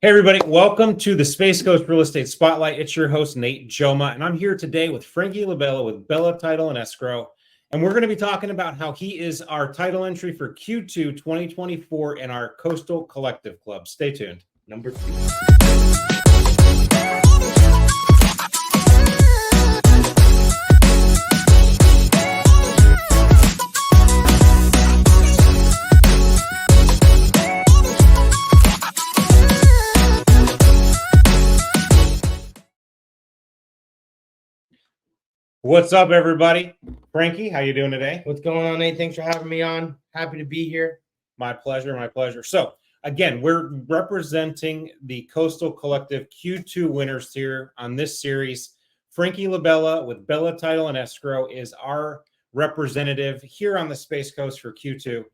Hey, everybody. Welcome to the Space Coast Real Estate Spotlight. It's your host, Nate Jomaa, and I'm here today with Frankie LaBella with Bella Title and Escrow. And we're going to be talking about how he is our title entry for Q2 2024 in our Coastal Collective Club. Stay tuned. Number 2. What's up, everybody? Frankie, how you doing today? What's going on, Nate? Thanks for having me on. Happy to be here. My pleasure, my pleasure. So, again, we're representing the Coastal Collective Q2 winners here on this series. Frankie LaBella with Bella Title and Escrow is our representative here on the Space Coast for Q2.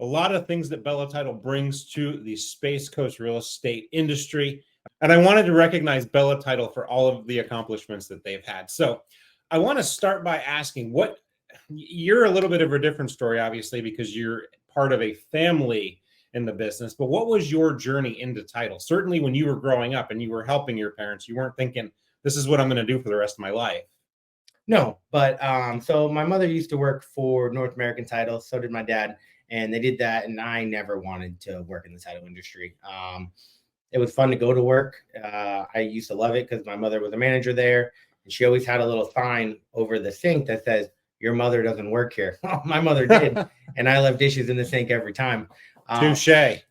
A lot of things that Bella Title brings to the Space Coast real estate industry. And I wanted to recognize Bella Title for all of the accomplishments that they've had. So I want to start by asking what you're a little bit of a different story, obviously, because you're part of a family in the business. But what was your journey into title? Certainly when you were growing up and you were helping your parents, you weren't thinking, this is what I'm going to do for the rest of my life. No, but so my mother used to work for North American Title. So did my dad. And they did that. And I never wanted to work in the title industry. It was fun to go to work. I used to love it because my mother was a manager there. And she always had a little sign over the sink that says, your mother doesn't work here. My mother did. And I left dishes in the sink every time. Touche.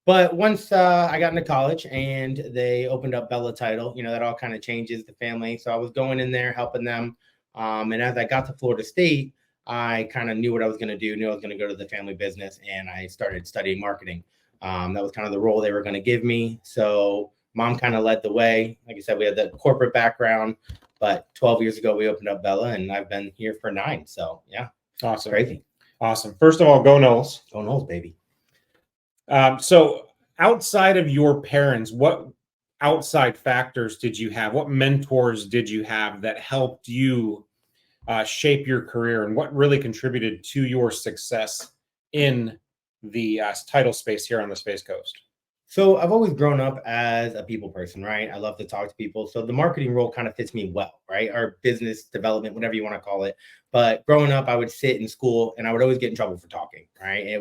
But once I got into college and they opened up Bella Title, that all kind of changes the family. So I was going in there, helping them. And as I got to Florida State, I kind of knew what I was going to do, knew I was going to go to the family business. And I started studying marketing. That was kind of the role they were going to give me. So mom kind of led the way. Like I said, we had the corporate background. But 12 years ago, we opened up Bella, and I've been here for 9. So, yeah. Awesome. Crazy. Awesome. First of all, go Knowles. Go Knowles, baby. So outside of your parents, what outside factors did you have? What mentors did you have that helped you shape your career? And what really contributed to your success in the title space here on the Space Coast? So I've always grown up as a people person, right? I love to talk to people. So the marketing role kind of fits me well, right? Or business development, whatever you want to call it. But growing up, I would sit in school and I would always get in trouble for talking, right?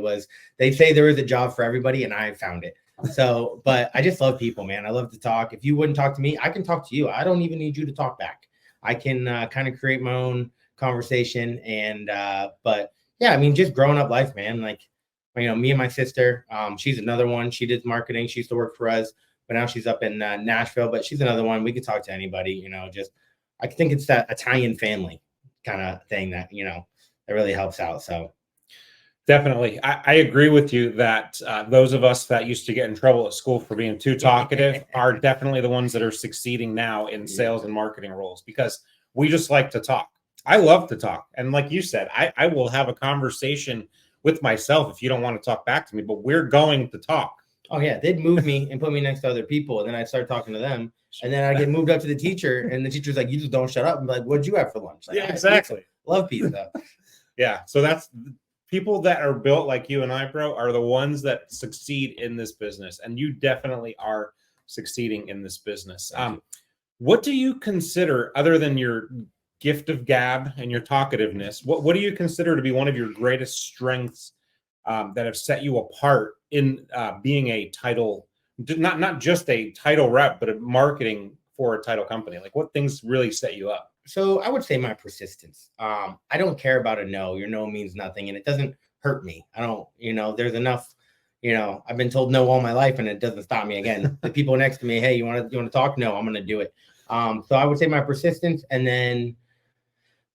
They say there is a job for everybody and I found it. So, but I just love people, man. I love to talk. If you wouldn't talk to me, I can talk to you. I don't even need you to talk back. I can kind of create my own conversation. And, but yeah, I mean, just growing up life, man, like, me and my sister, she's another one. She did marketing. She used to work for us, but now she's up in Nashville, but she's another one. We could talk to anybody, I think it's that Italian family kind of thing that, that really helps out. So definitely. I agree with you that those of us that used to get in trouble at school for being too talkative are definitely the ones that are succeeding now in sales and marketing roles because we just like to talk. I love to talk. And like you said, I will have a conversation with myself if you don't want to talk back to me, but we're going to talk. Oh yeah, they'd move me and put me next to other people, and then I'd start talking to them, and then I get moved up to the teacher, and the teacher's like, "You just don't shut up." I'm like, "What'd you have for lunch?" Like, yeah, exactly. Love pizza. Yeah, so that's people that are built like you and I, bro, are the ones that succeed in this business, and you definitely are succeeding in this business. What do you consider, other than your gift of gab and your talkativeness, what do you consider to be one of your greatest strengths that have set you apart in being a title, not just a title rep, but a marketing for a title company? Like what things really set you up? So I would say my persistence. I don't care about a no. Your no means nothing, and it doesn't hurt me. I don't, there's enough, I've been told no all my life, and it doesn't stop me. Again, the people next to me, hey, you want to talk? No, I'm going to do it. So I would say my persistence, and then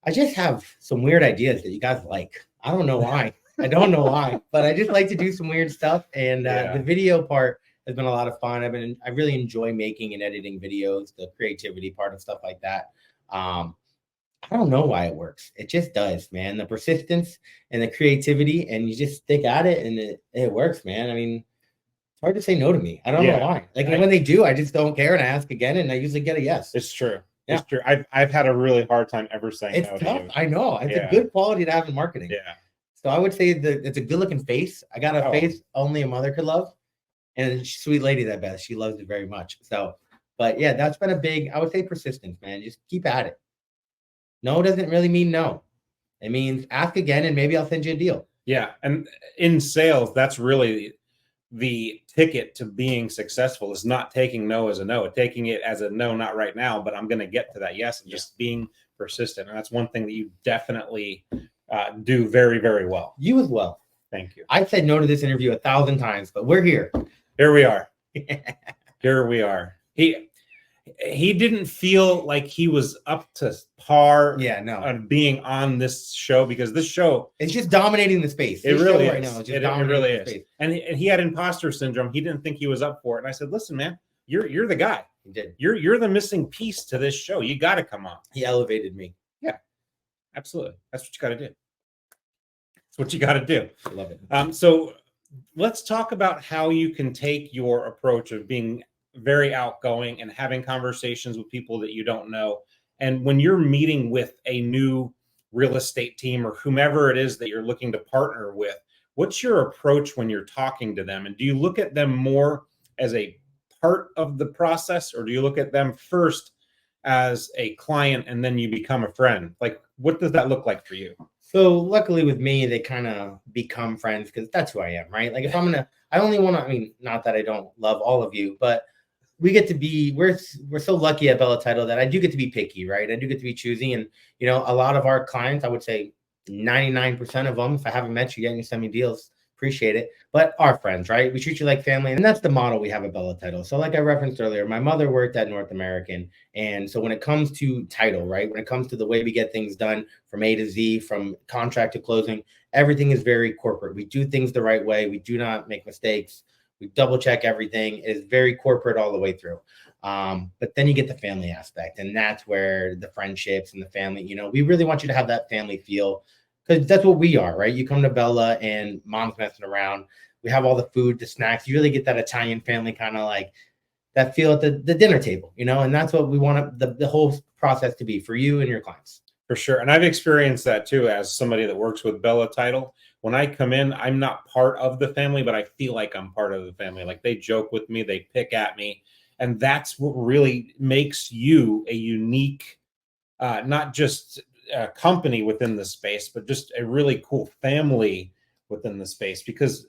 I just have some weird ideas that you guys like. I don't know why. But I just like to do some weird stuff. And the video part has been a lot of fun. I really enjoy making and editing videos, the creativity part and stuff like that. I don't know why it works. It just does, man. The persistence and the creativity, and you just stick at it, and it works, man. I mean, it's hard to say no to me. I don't know why. Like when they do, I just don't care, and I ask again, and I usually get a yes. It's true. Yeah. It's true. I've had a really hard time ever saying no. It's tough. I know. It's a good quality to have in marketing. Yeah. So I would say that it's a good looking face. I got a face only a mother could love. And sweet lady, that Beth, she loves it very much. So, but yeah, that's been a big, I would say, persistence, man. Just keep at it. No doesn't really mean no. It means ask again and maybe I'll send you a deal. Yeah. And in sales, that's really the ticket to being successful, is not taking no as a no, taking it as a no, not right now, but I'm going to get to that yes, and just being persistent. And that's one thing that you definitely do very, very well. You as well. Thank you. I've said no to this interview 1,000 times, but we're here. Here we are. Here we are. He didn't feel like he was up to par on being on this show, because this show, it's just dominating the space. It really is. Right now, it really is. And he had imposter syndrome. He didn't think he was up for it. And I said, listen, man, you're the guy. He did. You're the missing piece to this show. You got to come on. He elevated me. Yeah, absolutely. That's what you got to do. That's what you got to do. I love it. So let's talk about how you can take your approach of being very outgoing and having conversations with people that you don't know. And when you're meeting with a new real estate team or whomever it is that you're looking to partner with, what's your approach when you're talking to them? And do you look at them more as a part of the process, or do you look at them first as a client and then you become a friend? Like, what does that look like for you? So luckily with me, they kind of become friends because that's who I am, right? Like if I only want to, I mean, not that I don't love all of you, but we get to be, we're so lucky at Bella Title that I do get to be picky, right? I do get to be choosy. And, you know, a lot of our clients, I would say 99% of them, if I haven't met you yet and you send me deals, appreciate it, but our friends, right? We treat you like family. And that's the model we have at Bella Title. So like I referenced earlier, my mother worked at North American. And so when it comes to title, right? When it comes to the way we get things done from A to Z, from contract to closing, everything is very corporate. We do things the right way. We do not make mistakes. We double check everything. It is very corporate all the way through. But then you get the family aspect, and that's where the friendships and the family, you know, we really want you to have that family feel, because that's what we are, right? You come to Bella and mom's messing around. We have all the food, the snacks. You really get that Italian family kind of like that feel at the dinner table, you know, and that's what we want the whole process to be for you and your clients. For sure. And I've experienced that too, as somebody that works with Bella Title. When I come in, I'm not part of the family, but I feel like I'm part of the family. Like they joke with me, they pick at me. And that's what really makes you a unique, not just a company within the space, but just a really cool family within the space, because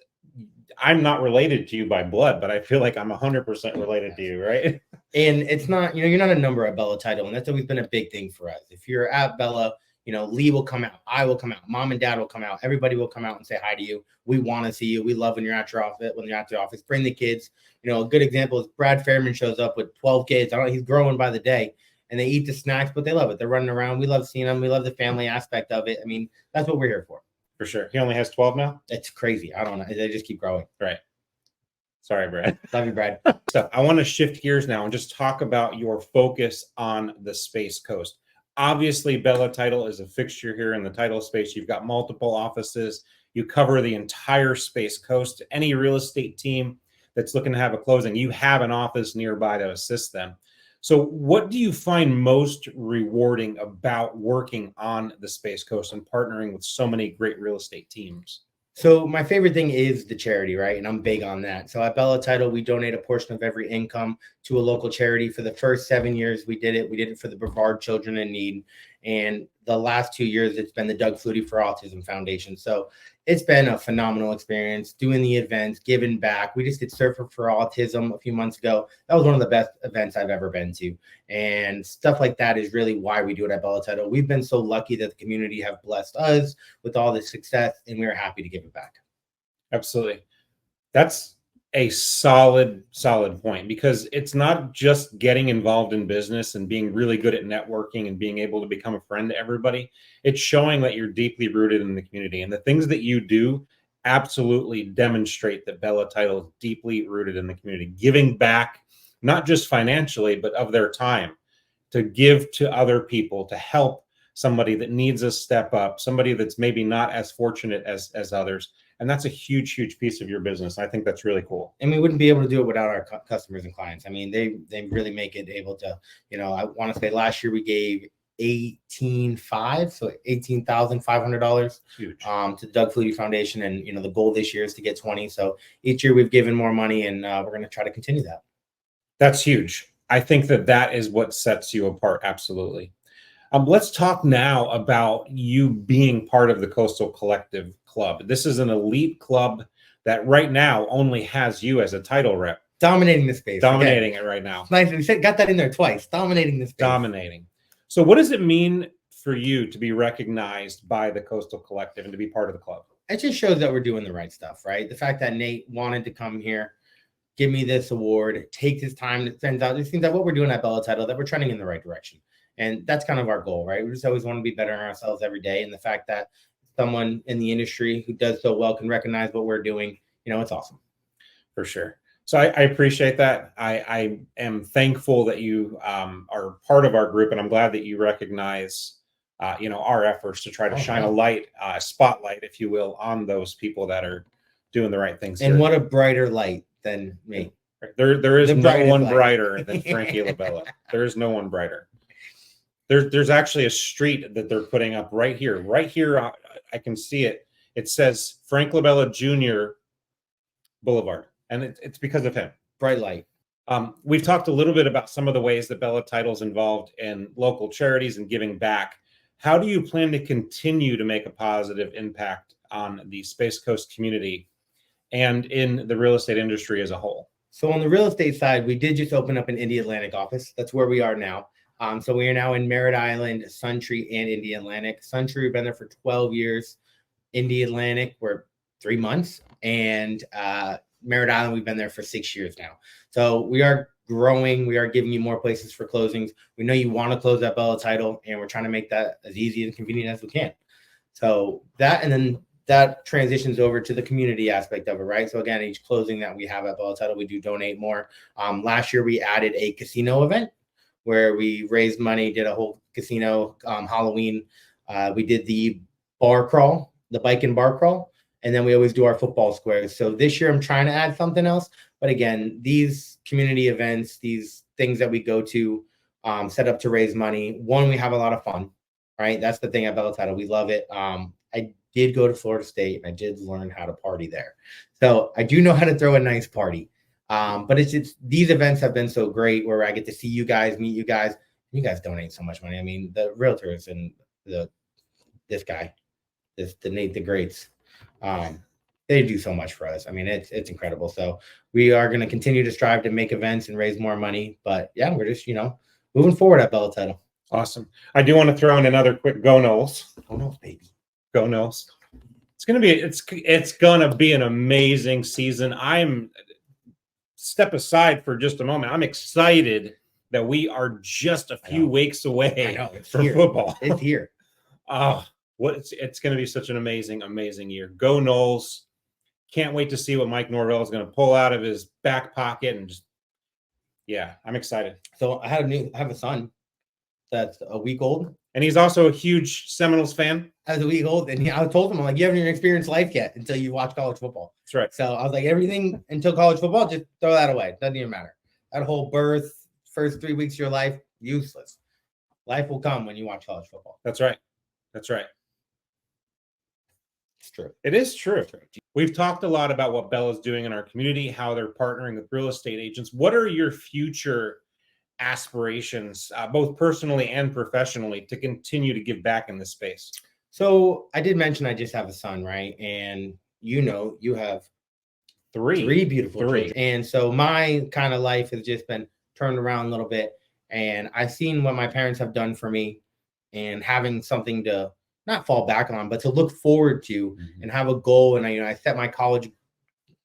I'm not related to you by blood, but I feel like I'm 100% related to you, right? And it's not, you know, you're not a number at Bella Title, and that's always been a big thing for us. If you're at Bella, you know, Lee will come out, I will come out, mom and dad will come out, everybody will come out and say hi to you. We want to see you. We love when you're at your office, bring the kids. You know, a good example is Brad Fairman shows up with 12 kids. I don't know, he's growing by the day, and they eat the snacks, but they love it. They're running around. We love seeing them. We love the family aspect of it. I mean, that's what we're here for. For sure. He only has 12 now? It's crazy. I don't know. They just keep growing. Right. Sorry, Brad. Love you, Brad. So I want to shift gears now and just talk about your focus on the Space Coast. Obviously, Bella Title is a fixture here in the title space. You've got multiple offices. You cover the entire Space Coast. Any real estate team that's looking to have a closing, you have an office nearby to assist them. So what do you find most rewarding about working on the Space Coast and partnering with so many great real estate teams? So my favorite thing is the charity, right? And I'm big on that. So at Bella Title, we donate a portion of every income to a local charity. For the first 7 years, we did it for the Brevard Children in Need. And the last 2 years, it's been the Doug Flutie for Autism Foundation. So it's been a phenomenal experience doing the events, giving back. We just did Surfer for Autism a few months ago. That was one of the best events I've ever been to. And stuff like that is really why we do it at Bella Title. We've been so lucky that the community have blessed us with all this success, and we're happy to give it back. Absolutely. That's a solid point, because it's not just getting involved in business and being really good at networking and being able to become a friend to everybody. It's showing that you're deeply rooted in the community, and the things that you do absolutely demonstrate that Bella Title is deeply rooted in the community, giving back, not just financially, but of their time to give to other people, to help somebody that needs a step up, somebody that's maybe not as fortunate as others. And that's a huge, huge piece of your business. I think that's really cool. And we wouldn't be able to do it without our customers and clients. I mean, they really make it able to, you know, I want to say last year we gave 18,500, so $18,500 Huge. to the Doug Flutie Foundation. And, the goal this year is to get 20. So each year we've given more money, and we're going to try to continue that. That's huge. I think that is what sets you apart. Absolutely. Let's talk now about you being part of the Coastal Collective Club. This is an elite club that right now only has you as a title rep. Dominating the space. Dominating it right now. Nice. We got that in there twice. Dominating the space. Dominating. So what does it mean for you to be recognized by the Coastal Collective and to be part of the club? It just shows that we're doing the right stuff, right? The fact that Nate wanted to come here, give me this award, take this time. It turns out, it seems that what we're doing at Bella Title, that we're trending in the right direction. And that's kind of our goal, right? We just always want to be better on ourselves every day. And the fact that someone in the industry who does so well can recognize what we're doing, it's awesome. For sure. So I appreciate that. I am thankful that you are part of our group, and I'm glad that you recognize, our efforts to try to shine a light, spotlight, if you will, on those people that are doing the right things. And what a brighter light than me. There is no one brighter than Frankie LaBella. There is no one brighter. There's actually a street that they're putting up right here. Right here, I can see it. It says Frank LaBella Jr. Boulevard, and it's because of him. Bright light. We've talked a little bit about some of the ways that Bella Title's involved in local charities and giving back. How do you plan to continue to make a positive impact on the Space Coast community and in the real estate industry as a whole? So on the real estate side, we did just open up an Indy Atlantic office. That's where we are now. So we are now in Merritt Island, Suntree, and Indy Atlantic. Suntree, we've been there for 12 years. Indy Atlantic, we're 3 months. And Merritt Island, we've been there for 6 years now. So we are growing. We are giving you more places for closings. We know you want to close at Bella Title, and we're trying to make that as easy and convenient as we can. So that, and then that transitions over to the community aspect of it, right? So again, each closing that we have at Bella Title, we do donate more. Last year, we added a casino event where we raised money, did a whole casino Halloween. We did the bar crawl, the bike and bar crawl, and then we always do our football squares. So this year I'm trying to add something else. But again, these community events, these things that we go to set up to raise money. One, we have a lot of fun, right? That's the thing at Bella Title. We love it. I did go to Florida State and I did learn how to party there. So I do know how to throw a nice party. But it's these events have been so great where I get to see you guys, meet you guys. You guys donate so much money. I mean, the realtors and the Nate the Greats, they do so much for us. I mean, it's incredible. So we are going to continue to strive to make events and raise more money. But yeah, we're just moving forward at Bella Title. Awesome. I do want to throw in another quick Go Noles. Go Noles, baby. Go Noles. It's gonna be an amazing season. Step aside for just a moment. I'm excited that we are just a few weeks away from football. It's here. It's going to be such an amazing year. Go Noles. Can't wait to see what Mike Norvell is going to pull out of his back pocket and I'm excited. So I have a son that's a week old. And he's also a huge Seminoles fan. I was a week old, and I told him, I'm like, you haven't even experienced life yet until you watch college football. That's right. So I was like, everything until college football, just throw that away. Doesn't even matter. That whole birth, first 3 weeks of your life, useless. Life will come when you watch college football. That's right. It's true. It is true. We've talked a lot about what Bella's doing in our community, how they're partnering with real estate agents. What are your future aspirations, both personally and professionally, to continue to give back in this space? So I did mention I just have a son, right? And you have three beautiful children. And so my kind of life has just been turned around a little bit. And I've seen what my parents have done for me, and having something to not fall back on, but to look forward to and have a goal. And I set my college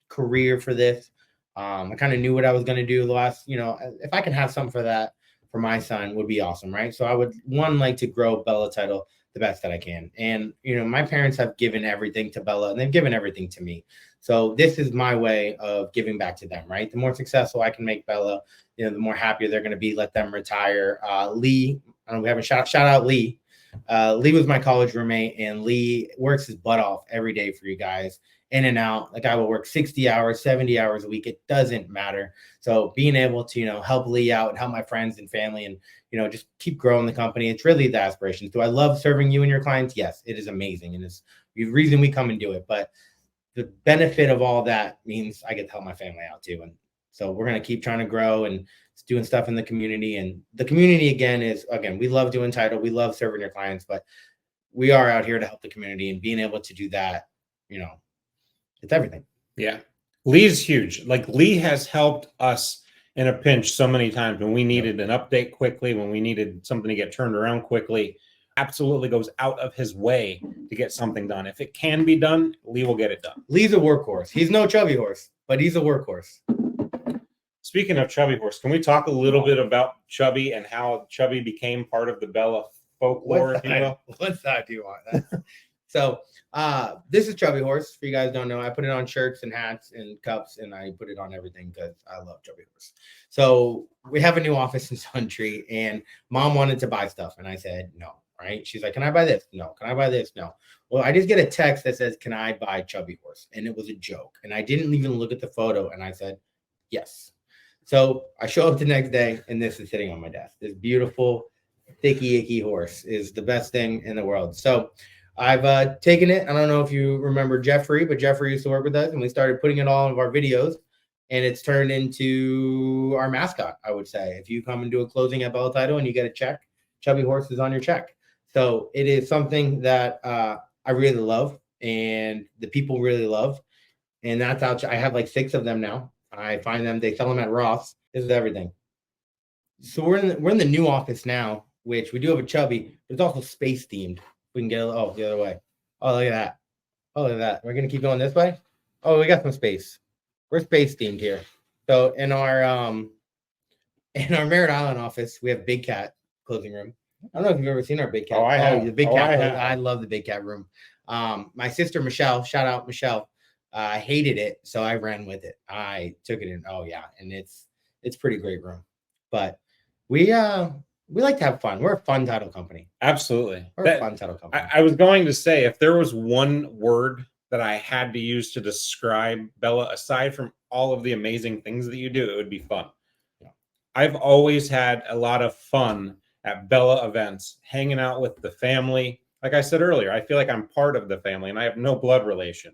career for this. I kind of knew what I was going to do the last, if I can have something for that for my son would be awesome. Right. So I would like to grow Bella Title the best that I can. And, my parents have given everything to Bella and they've given everything to me. So this is my way of giving back to them. Right. The more successful I can make Bella, the more happier they're going to be. Let them retire. Lee, we haven't shout out Lee. Lee was my college roommate, and Lee works his butt off every day for you guys. in and out. Like I will work 60 hours, 70 hours a week. It doesn't matter. So being able to, help Lee out and help my friends and family and, just keep growing the company. It's really the aspiration. Do I love serving you and your clients? Yes, it is amazing. And it's the reason we come and do it. But the benefit of all that means I get to help my family out too. And so we're going to keep trying to grow and doing stuff in the community. And the community, again, we love doing title. We love serving your clients, but we are out here to help the community, and being able to do that, it's everything. Yeah. Lee's huge. Like Lee has helped us in a pinch so many times when we needed an update quickly, when we needed something to get turned around quickly. Absolutely goes out of his way to get something done. If it can be done, Lee will get it done. Lee's a workhorse. He's no chubby horse, but he's a workhorse. Speaking of Chubby Horse, can we talk a little bit about Chubby and how Chubby became part of the Bella folklore, if you will? What side do you want? So this is Chubby Horse. For you guys don't know, I put it on shirts and hats and cups, and I put it on everything because I love Chubby Horse. So we have a new office in Sundry, and Mom wanted to buy stuff, and I said no. Right? She's like, "Can I buy this? No. Can I buy this? No." Well, I just get a text that says, "Can I buy Chubby Horse?" And it was a joke, and I didn't even look at the photo, and I said yes. So I show up the next day, and this is sitting on my desk. This beautiful, thicky, icky horse is the best thing in the world. So I've taken it. I don't know if you remember Jeffrey, but Jeffrey used to work with us, and we started putting it all in our videos, and it's turned into our mascot, I would say. If you come and do a closing at Bella Title and you get a check, Chubby Horse is on your check. So it is something that I really love, and the people really love. And that's how I have like 6 of them now. I find them, they sell them at Ross. This is everything. So we're in the new office now, which we do have a Chubby, but it's also space themed. We can get the other way. Oh, look at that. Oh, look at that. We're gonna keep going this way. Oh, we got some space. We're space themed here. So in our Merritt Island office, we have Big Cat closing room. I don't know if you've ever seen our Big Cat. Oh, I have. The Big Cat. I love the Big Cat room. My sister Michelle, shout out Michelle, hated it, so I ran with it. I took it in. Oh yeah, and it's pretty great room. But we like to have fun. We're a fun title company. Absolutely. We're a fun title company. I was going to say, if there was one word that I had to use to describe Bella, aside from all of the amazing things that you do, it would be fun. Yeah. I've always had a lot of fun at Bella events, hanging out with the family. Like I said earlier, I feel like I'm part of the family, and I have no blood relation.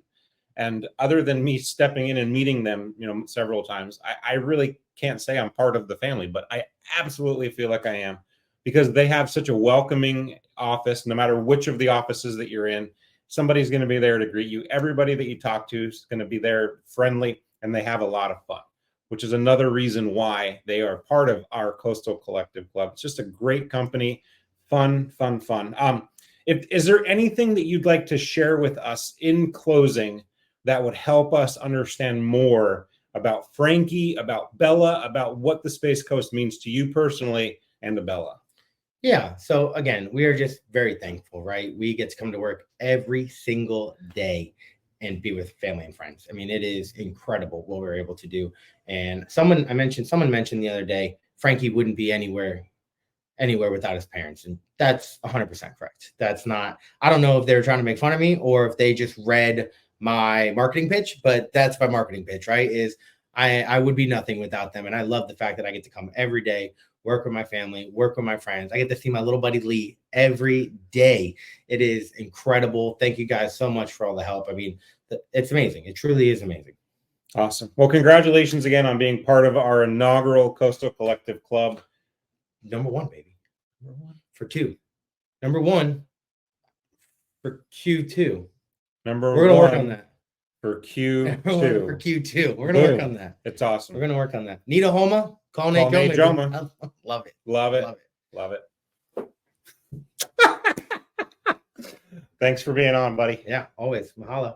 And other than me stepping in and meeting them, several times, I really can't say I'm part of the family, but I absolutely feel like I am, because they have such a welcoming office. No matter which of the offices that you're in, somebody's going to be there to greet you. Everybody that you talk to is going to be there friendly, and they have a lot of fun, which is another reason why they are part of our Coastal Collective Club. It's just a great company. Fun. Is there anything that you'd like to share with us in closing that would help us understand more about Frankie, about Bella, about what the Space Coast means to you personally and to Bella? Yeah. So again, we are just very thankful, right? We get to come to work every single day and be with family and friends. I mean, it is incredible what we're able to do. And someone mentioned the other day, Frankie wouldn't be anywhere without his parents. And that's 100% correct. That's not, I don't know if they were trying to make fun of me or if they just read my marketing pitch, but that's my marketing pitch, right? Is I would be nothing without them. And I love the fact that I get to come every day, work with my family, work with my friends. I get to see my little buddy Lee every day. It is incredible. Thank you guys so much for all the help. I mean, it's amazing. It truly is amazing. Awesome. Well, congratulations again on being part of our inaugural Coastal Collective Club. Number 1, baby. Number 1 for 2. Number 1 for Q2. We're gonna work on that for Q2. For Q2, we're gonna work on that. It's awesome. We're gonna work on that. Need a Homa? Call Nate Jomaa. Love it. Love it. Thanks for being on, buddy. Yeah, always. Mahalo.